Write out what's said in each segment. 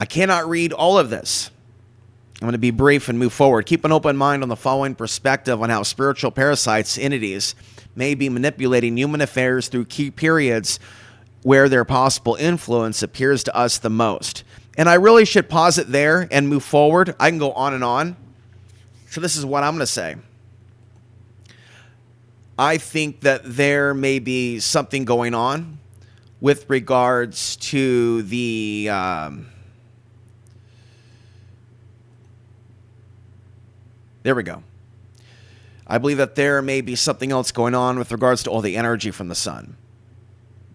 I cannot read all of this. I'm going to be brief and move forward. Keep an open mind on the following perspective on how spiritual parasites, entities, may be manipulating human affairs through key periods where their possible influence appears to us the most. And I really should pause it there and move forward. I can go on and on. So this is what I'm going to say. I think that there may be something going on with regards to the there we go. I believe that there may be something else going on with regards to all the energy from the sun.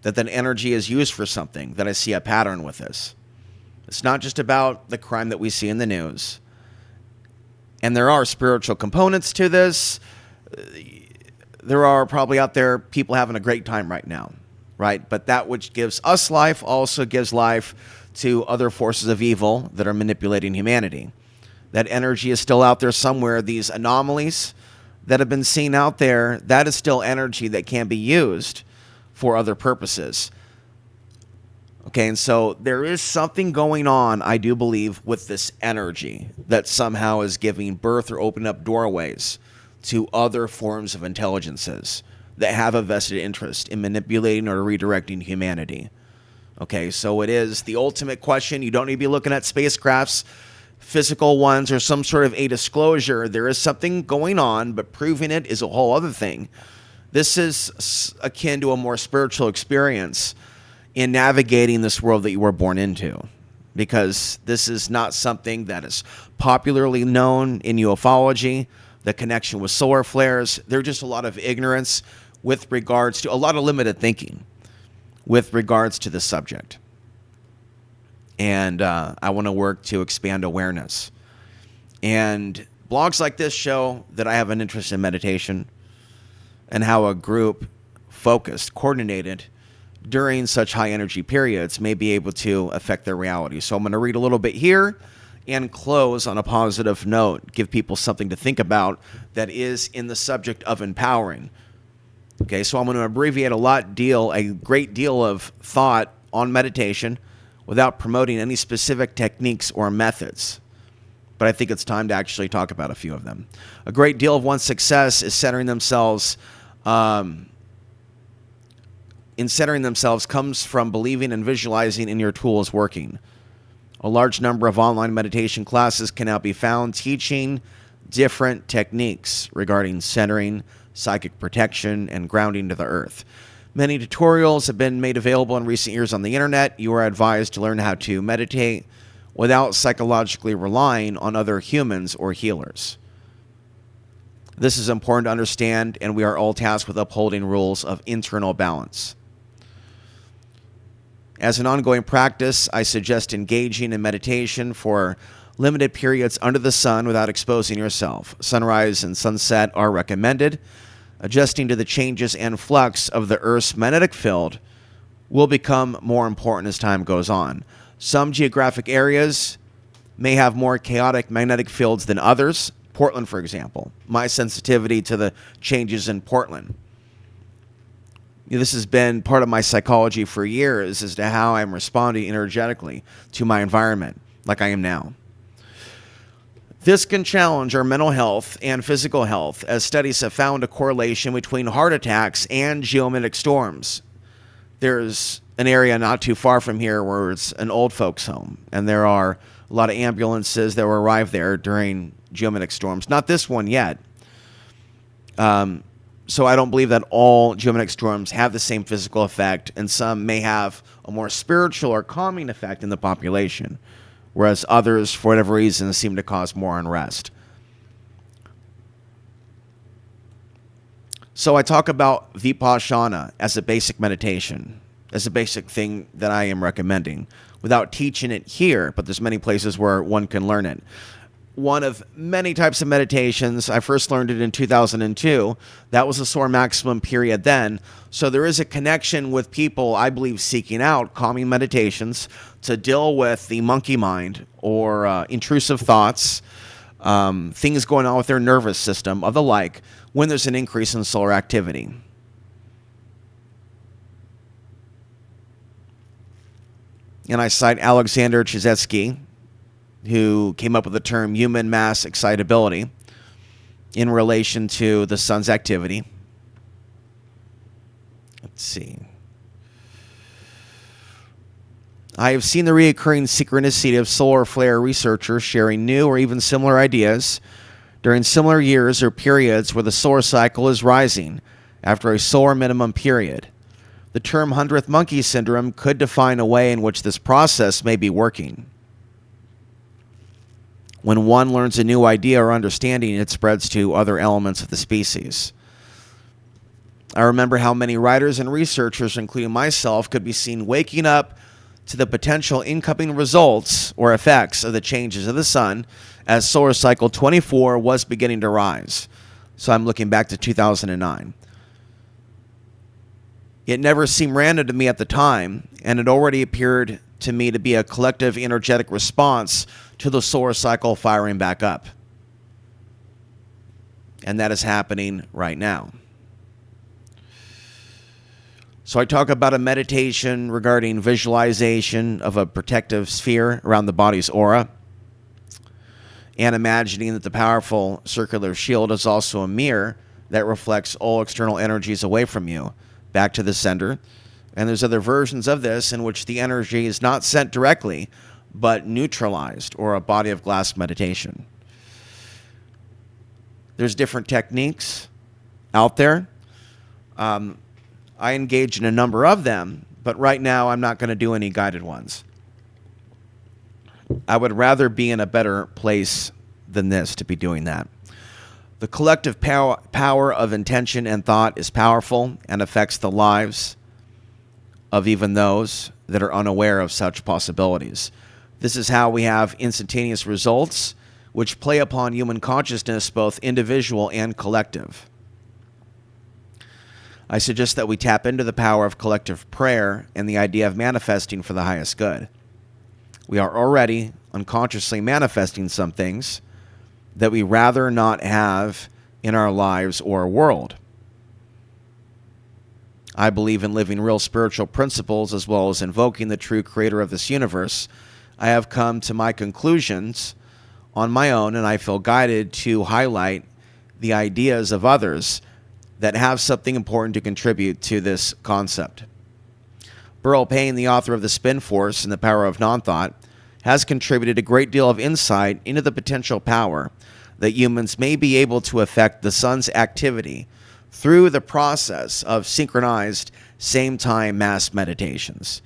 That energy is used for something, that I see a pattern with this. It's not just about the crime that we see in the news. And there are spiritual components to this. There are probably out there people having a great time right now, right? But that which gives us life also gives life to other forces of evil that are manipulating humanity. That energy is still out there somewhere. These anomalies that have been seen out there, that is still energy that can be used for other purposes. Okay, and so there is something going on, I do believe, with this energy that somehow is giving birth or opening up doorways to other forms of intelligences that have a vested interest in manipulating or redirecting humanity. Okay, so it is the ultimate question. You don't need to be looking at spacecrafts, physical ones, or some sort of a disclosure. There is something going on, but proving it is a whole other thing. This is akin to a more spiritual experience in navigating this world that you were born into, because this is not something that is popularly known in ufology. The connection with solar flares, there's just a lot of ignorance with regards to a lot of limited thinking with regards to the subject. And I want to work to expand awareness. And blogs like this show that I have an interest in meditation and how a group focused, coordinated during such high energy periods may be able to affect their reality. So I'm going to read a little bit here and close on a positive note, give people something to think about that is in the subject of empowering. Okay, so I'm going to abbreviate a great deal of thought on meditation without promoting any specific techniques or methods. But I think it's time to actually talk about a few of them. A great deal of one's success is centering themselves comes from believing and visualizing in your tools working. A large number of online meditation classes can now be found teaching different techniques regarding centering, psychic protection, and grounding to the earth. Many tutorials have been made available in recent years on the internet. You are advised to learn how to meditate without psychologically relying on other humans or healers. This is important to understand, and we are all tasked with upholding rules of internal balance. As an ongoing practice, I suggest engaging in meditation for limited periods under the sun without exposing yourself. Sunrise and sunset are recommended. Adjusting to the changes and flux of the Earth's magnetic field will become more important as time goes on. Some geographic areas may have more chaotic magnetic fields than others. Portland, for example. My sensitivity to the changes in Portland. This has been part of my psychology for years as to how I'm responding energetically to my environment, like I am now. This can challenge our mental health and physical health, as studies have found a correlation between heart attacks and geomagnetic storms. There's an area not too far from here where it's an old folks' home, and there are a lot of ambulances that will arrive there during geomagnetic storms. Not this one yet. So I don't believe that all geomagnetic storms have the same physical effect, and some may have a more spiritual or calming effect in the population, whereas others, for whatever reason, seem to cause more unrest. So I talk about Vipassana as a basic meditation, as a basic thing that I am recommending, without teaching it here, but there's many places where one can learn it. One of many types of meditations. I first learned it in 2002. That was a solar maximum period then. So there is a connection with people, I believe, seeking out calming meditations to deal with the monkey mind or intrusive thoughts, things going on with their nervous system, or the like, when there's an increase in solar activity. And I cite Alexander Chizetsky, who came up with the term human mass excitability in relation to the sun's activity. Let's see. I have seen the recurring synchronicity of solar flare researchers sharing new or even similar ideas during similar years or periods where the solar cycle is rising after a solar minimum period. The term 100th monkey syndrome could define a way in which this process may be working. When one learns a new idea or understanding, it spreads to other elements of the species. I remember how many writers and researchers, including myself, could be seen waking up to the potential incoming results or effects of the changes of the sun as solar cycle 24 was beginning to rise. So I'm looking back to 2009. It never seemed random to me at the time, and it already appeared to me to be a collective energetic response to the solar cycle firing back up. And that is happening right now. So I talk about a meditation regarding visualization of a protective sphere around the body's aura, and imagining that the powerful circular shield is also a mirror that reflects all external energies away from you, back to the sender. And there's other versions of this in which the energy is not sent directly, but neutralized, or a body of glass meditation. There's different techniques out there. I engage in a number of them, but right now I'm not going to do any guided ones. I would rather be in a better place than this to be doing that. The collective power of intention and thought is powerful and affects the lives of even those that are unaware of such possibilities. This is how we have instantaneous results, which play upon human consciousness, both individual and collective. I suggest that we tap into the power of collective prayer and the idea of manifesting for the highest good. We are already unconsciously manifesting some things that we rather not have in our lives or world. I believe in living real spiritual principles as well as invoking the true creator of this universe. I have come to my conclusions on my own, and I feel guided to highlight the ideas of others that have something important to contribute to this concept. Burl Payne, the author of The Spin Force and the Power of Non-Thought, has contributed a great deal of insight into the potential power that humans may be able to affect the sun's activity through the process of synchronized same-time mass meditations.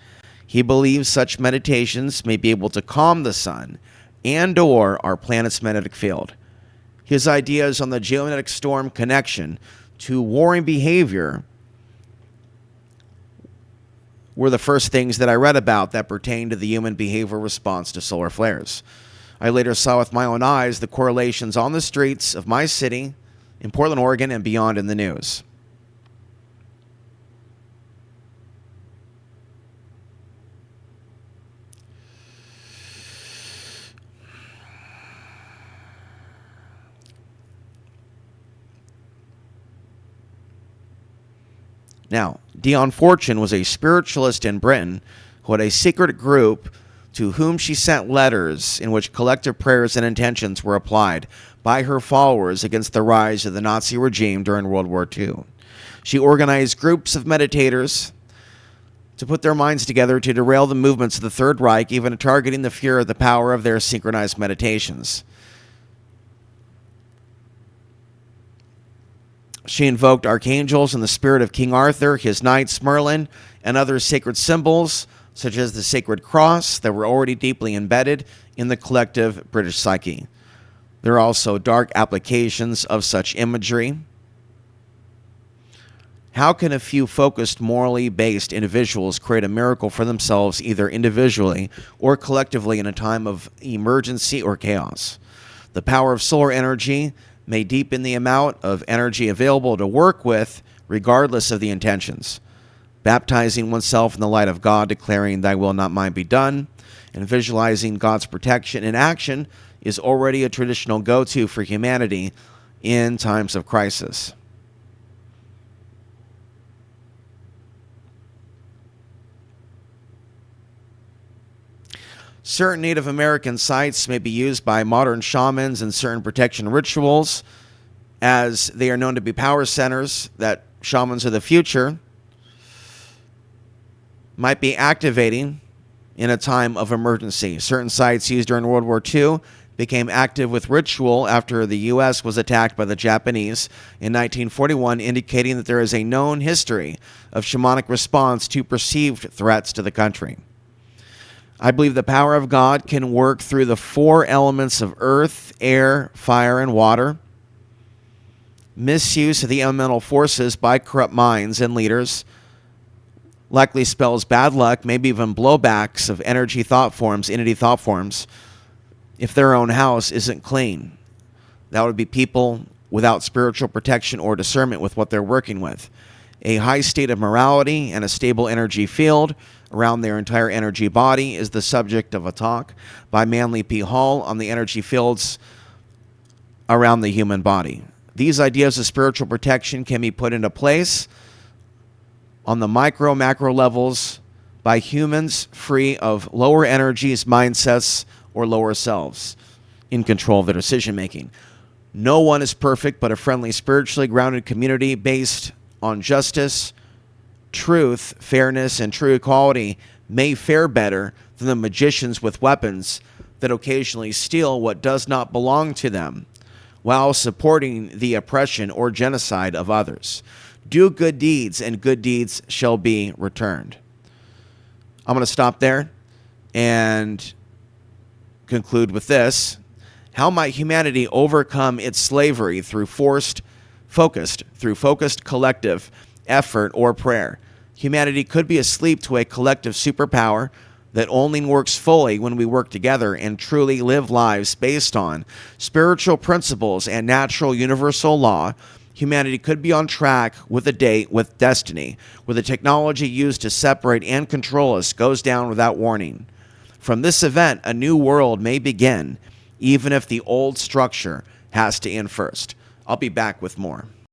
He believes such meditations may be able to calm the sun and/or our planet's magnetic field. His ideas on the geomagnetic storm connection to warring behavior were the first things that I read about that pertain to the human behavior response to solar flares. I later saw with my own eyes the correlations on the streets of my city, in Portland, Oregon, and beyond in the news. Now, Dion Fortune was a spiritualist in Britain who had a secret group to whom she sent letters in which collective prayers and intentions were applied by her followers against the rise of the Nazi regime during World War II. She organized groups of meditators to put their minds together to derail the movements of the Third Reich, even targeting the fear of the power of their synchronized meditations. She invoked archangels and the spirit of King Arthur, his knights, Merlin, and other sacred symbols, such as the sacred cross, that were already deeply embedded in the collective British psyche. There are also dark applications of such imagery. How can a few focused, morally based individuals create a miracle for themselves, either individually or collectively, in a time of emergency or chaos? The power of solar energy may deepen the amount of energy available to work with, regardless of the intentions. Baptizing oneself in the light of God, declaring "Thy will, not mine, be done," and visualizing God's protection in action is already a traditional go-to for humanity in times of crisis. Certain Native American sites may be used by modern shamans in certain protection rituals, as they are known to be power centers that shamans of the future might be activating in a time of emergency. Certain sites used during World War II became active with ritual after the U.S. was attacked by the Japanese in 1941, indicating that there is a known history of shamanic response to perceived threats to the country. I believe the power of God can work through the four elements of earth, air, fire, and water. Misuse of the elemental forces by corrupt minds and leaders likely spells bad luck, maybe even blowbacks of entity thought forms, if their own house isn't clean. That would be people without spiritual protection or discernment with what they're working with. A high state of morality and a stable energy field around their entire energy body is the subject of a talk by Manly P. Hall on the energy fields around the human body. These ideas of spiritual protection can be put into place on the micro, macro levels by humans free of lower energies, mindsets, or lower selves in control of their decision making. No one is perfect, but a friendly, spiritually grounded community based on justice, truth, fairness, and true equality may fare better than the magicians with weapons that occasionally steal what does not belong to them while supporting the oppression or genocide of others. Do good deeds, and good deeds shall be returned. I'm going to stop there and conclude with this. How might humanity overcome its slavery through focused collective effort or prayer? Humanity could be asleep to a collective superpower that only works fully when we work together and truly live lives based on spiritual principles and natural universal law. Humanity could be on track with a date with destiny, where the technology used to separate and control us goes down without warning. From this event, a new world may begin, even if the old structure has to end first. I'll be back with more.